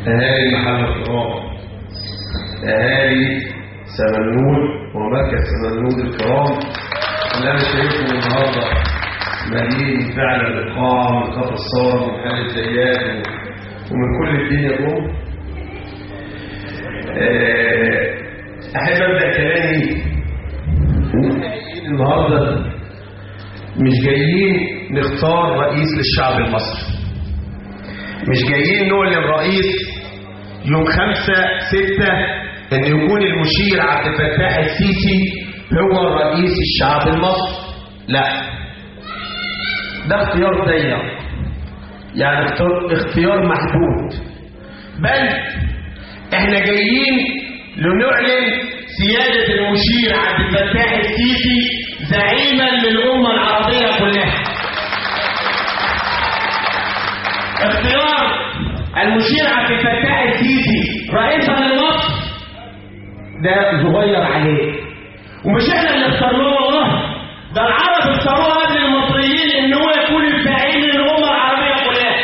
أهالي محل الكرام، أهالي سمنود ومركز سمنود الكرام اللي أنا شايفهم النهارده مليين فعلا بالقاعة من كفر الثورة ومن حال الزيات ومن كل الدنيا دول. أحب أبدأ كلامي النهارده مش جايين نختار رئيس للشعب المصري، مش جايين نعلن رئيس يوم 5/6 ان يكون المشير عبد الفتاح السيسي هو رئيس الشعب المصري. لا، ده اختيار ضيق، يعني اختيار محدود، بل احنا جايين لنعلن سيادة المشير عبد الفتاح السيسي زعيما للأمة العربية كلها. اختيار المشير عبد الفتاح السيسي رئيسا لمصر ده صغير عليه، ومش احنا اللي اخترناه والله، ده العرب اختاروه قبل المصريين ان هو يكون الزعيم للأمة العربية كلها.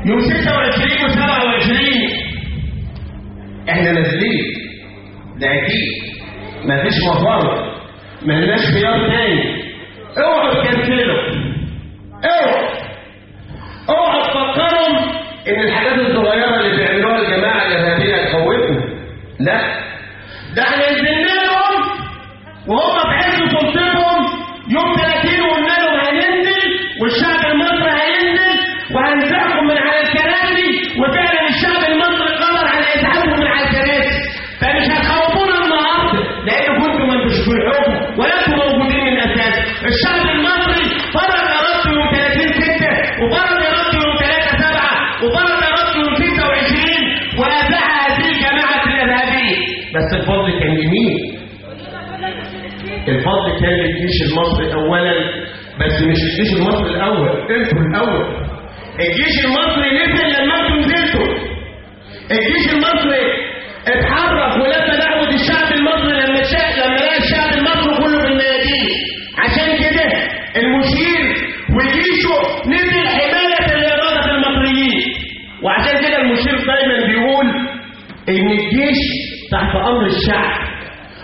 يوم 26 و27 احنا نازلين، ده اكيد مفيش مفر، ملناش خيار تاني. اوعوا تكنسلوا، اوعوا تفكروا ان الحاجات الصغيره اللي بيعملوها الجماعه الارهابيه تخوفهم. لا، ده احنا نزلنا لهم وهم في عز سلطتهم يوم 30 وقلنا لهم هننزل والشعب المصري هينزل وهنزعكم من على الكراسي، وفعلا الشعب المصري قرر على ازعاجهم من على الكراسي. فمش هتخوفونا النهارده لان كنتم ما انتوش في الحكم ولا انتم موجودين من الاساس. الشعب المصري فرض ارادته يوم 30/6 وفرض ارادته يوم 3/7 وفرض ارادته يوم 26 وازاح هذه الجماعه الارهابيه. بس الفضل كان لمين؟ الفضل كان للجيش المصري اولا، بس مش الجيش المصري الاول، انتوا الاول. الجيش المصري نزل لما انتوا نزلتوا. الجيش المصري اتحرك ولما دعوه الشعب المصري لما لقى الشعب المصري كله في الميادين. عشان كده المشير وجيشه نزل حمايه لاراده المصريين، وعشان كده المشير دايما بيقول ان الجيش تحت امر الشعب،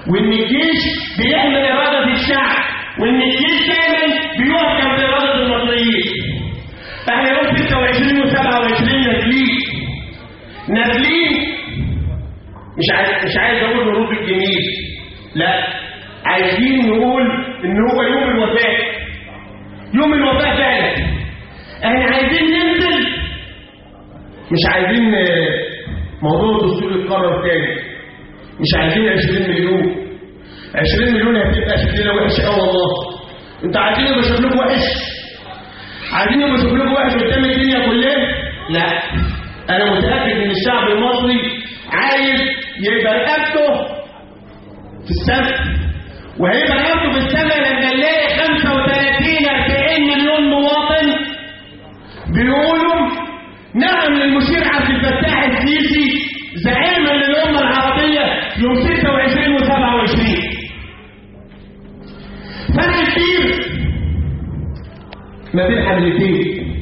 وان الجيش بيحمي اراده الشعب، وان الجيش دايما بيقف جنب اراده المصريين. احنا يوم 26 و27 نازلين مش عايز اقول نروض الجميل، لا، عايزين نقول ان هو يوم الوفاة، يوم الوفاة فعلا. احنا عايزين ننزل، مش عايزين موضوع الدستور يتكرر تاني، مش عايزين 20 مليون. 20 مليون هتبقى شكلنا وحش قوي والله. انتوا عايزين يبقى شكلكم وحش؟ عايزين يبقى شكلكم وحش قدام الدنيا كلها؟ لا، انا متاكد ان الشعب المصري عايز يبقى رقبته في السماء، وهيبقى رقبته في السماء لما نلاقي 35-40 مليون مواطن بيقولوا نعم للمشير عبد الفتاح السيسي زعيما للامه العربيه يوم 26 و27. فرق كبير ما بين حملتين،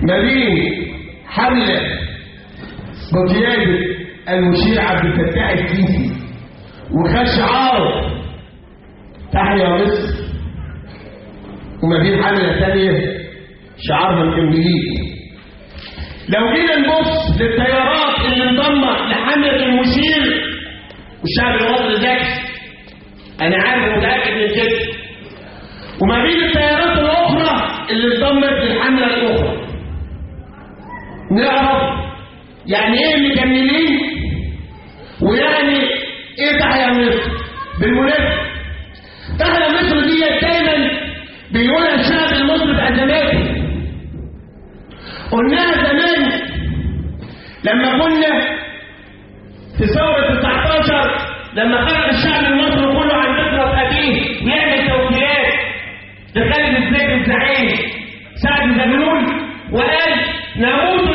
ما بين حمله بقياده المشير عبد الفتاح السيسي وخد شعاره تحيا مصر، وما بين حمله ثانيه شعارها مكملين. لو جينا نبص للتيارات اللي انضمت لحمله المشير، والشعب المصري ذكي، انا عارف ومتاكد من كده، وما بين التيارات الاخرى اللي انضمت للحمله الاخرى، نعرف يعني ايه مكملين ويعني ايه تحيا مصر. بالمناسبه تحيا مصر دي دايما بيقولها الشعب المصري في ازماته. قلناها زمان لما كنا في ثوره 19 لما خرج الشعب المصري كله عن فكره ابيه يعمل توكيلات لخالد الزيد الزعيم سعد زغلول وقال نموت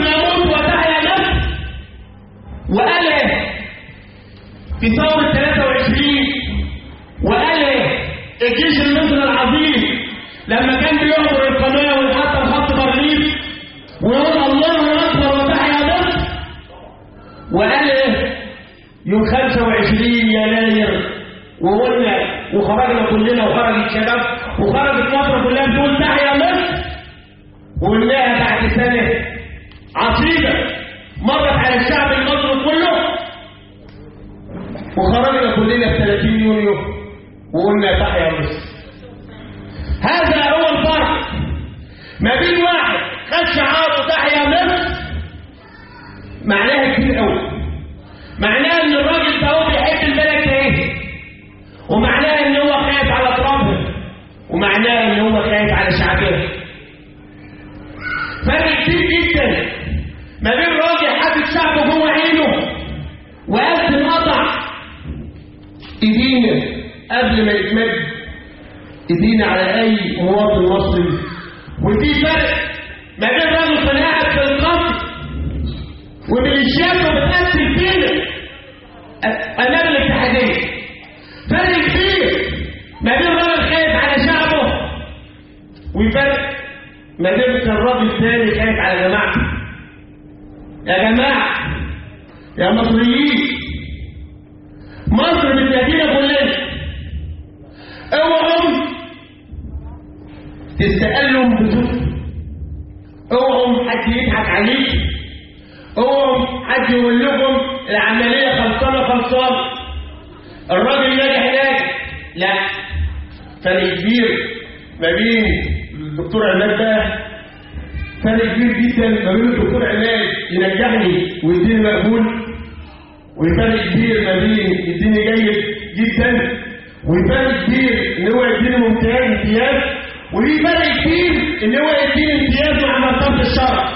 وتحيا مصر. وقال في ثوره 23 وقال الجيش المصري العظيم لما كان بيعبر القناه ويحط خط برليف ويقول الله اكبر وتحيا مصر، وقال ايه؟ يوم 25 يناير وقلنا وخرجنا كلنا وخرج الشباب وخرجت مصر كلها بتقول تحيا مصر، وقلناها بعد سنه عصيبه مرت على الشعب المصري كله، وخرجنا كلنا في 30 يونيو وقلنا تحيا مصر. هذا هو الفرق ما بين واحد خد شعاره تحيا مصر، معناها كتير قوي، معناها ان الراجل ده هو بيحب البلد ايه، ومعناها ان هو خايف على ترابها، ومعناها ان هو خايف على شعبها. فرق كتير جدا ما بين راجل حاطط شعبه جوه عينه وقد انقطع ايدينا قبل ما يتمد ايدينا على اي مواطن مصري، وفي فرق ما بين راجل كان قاعد في القصر وميليشياته بتقتل فينا امام الاتحاديه. فرق كبير ما بين راجل خايف على شعبه وفرق ما بين كان راجل ثاني خايف على جماعته. يا جماعه يا مصريين، مصر بتنادينا كلنا، اوعوا تستقلوا بصوت، اوعوا حد يضحك عليك، اوعوا حد يقول لكم العمليه خلصانه، الراجل ناجح. لا، فرق كبير ما بين الدكتور عماد ده، فرق كبير جدا ما بين الدكتور عماد ينجحني ويديني مقبول، وفرق كبير ما بين يديني جيد جدا، وفرق كبير ان هو يديني امتياز، وفي فرق كبير ان هو يديني امتياز مع مرتبه الشرف.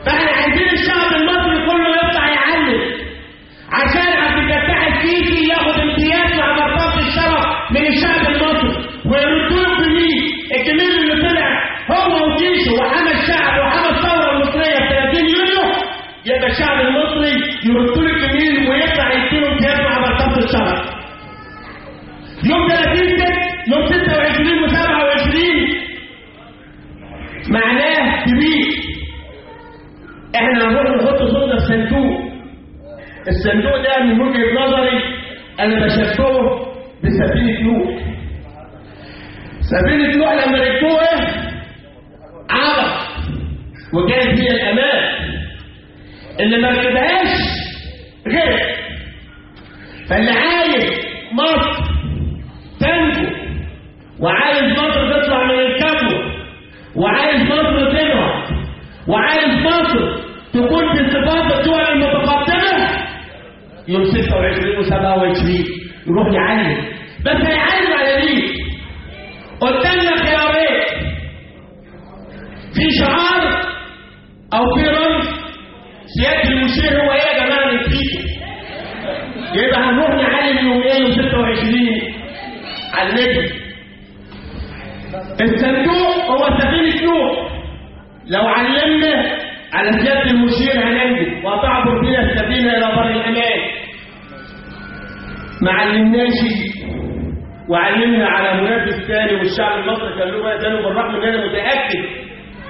فاحنا عايزين الشعب المصري كله يطلع يعلم عشان عبد الفتاح السيسي ياخد امتياز مع مرتبه الشرف من الشعب المصري، ويردوا له الجميل اللي طلع هو وجيشه وحمى الشعب وحمى الثوره المصريه في 30 يونيو، يبقى الشعب المصري يردوا له الجميل ويطلع يديله امتياز مع مرتبه الشرف. يوم 30 يوم 26 و27 معناه كبير. احنا هنروح نحط صوتنا في صندوق، الصندوق ده من وجهه نظري انا بشبهه بسفينه نوح. سفينه نوح لما ركبوها عبر وكانت هي الامان، اللي ما ركبهاش غير. فاللي عايز مصر تنجو وعايز مصر تطلع من الكبوه وعايز مصر تنهض وعايز مصر تكون في صفات الدول المتقدمه، يوم 26 و27 يروح يعلم. بس هيعلم على مين؟ قدامنا خيارين، في شعار او في رمز. سياده المشير هو ايه يا جماعه نتيجه؟ يبقى هنروح نعلم يوم ايه؟ يوم 26 على النجم. الصندوق هو سفينه نوح، لو علمنا على سياده المشير هننجو وتعبر بنا السفينه الى بر الامان. ما علمناش وعلمنا على منافس ثاني، والشعب المصري كان له بقى ثاني، بالرغم ان انا متاكد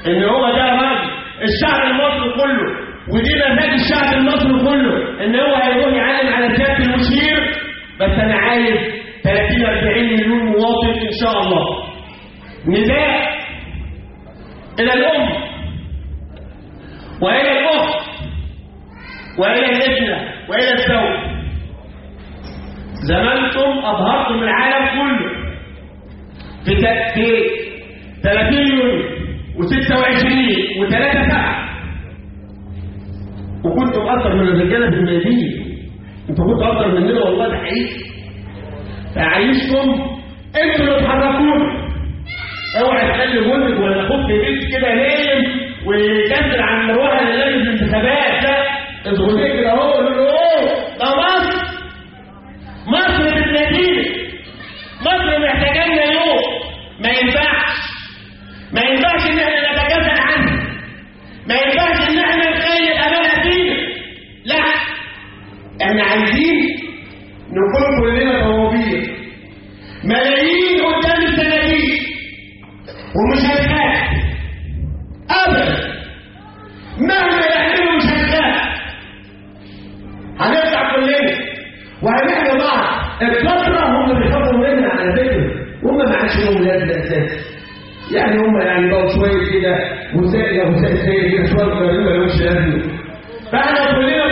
ان هو ده راجل الشعب المصري كله، ودي مزاج الشعب المصري كله ان هو هيروح يعلم على سياده المشير. بس انا عايز 30-40 مليون مواطن ان شاء الله. نداء الى الام والى الاخت والى الابنه والى الزوج، زمانكم اظهرتم العالم كله في 30 يونيو و26 و3/7، وكنتم اكثر من الرجاله في الميادين. انتوا كنتوا اكثر مننا والله، ده حقيقي. فعايشكم انتوا اللي تحركونا. اوعى تخلي جوزك ولا اخوك في بيت كده نايم ويكسر عن مروحه للجنه الانتخابات. لا، اصبروا كده اهو، قولوا له ده مصر بتنادينا، مصر محتاجانا يوم. ما ينفعش ان احنا نتجاهل عنها، ما ينفعش ان احنا نخيل امانها فينا. لا، احنا عايزين نكون كلنا طوابير، ملايين قدام الصناديق، ومش هنخاف ابدا، مهما يعملوا مش هنخاف، هنرجع كلنا وهنحمي بعض. الفترة هم بيخافوا مننا على فكرة، هم ما عادش لهم لازمة اساسا، يعني هم يعني بقوا شوية كده وسائل كده شوية غريبة مالهمش لازمة. فاحنا كلنا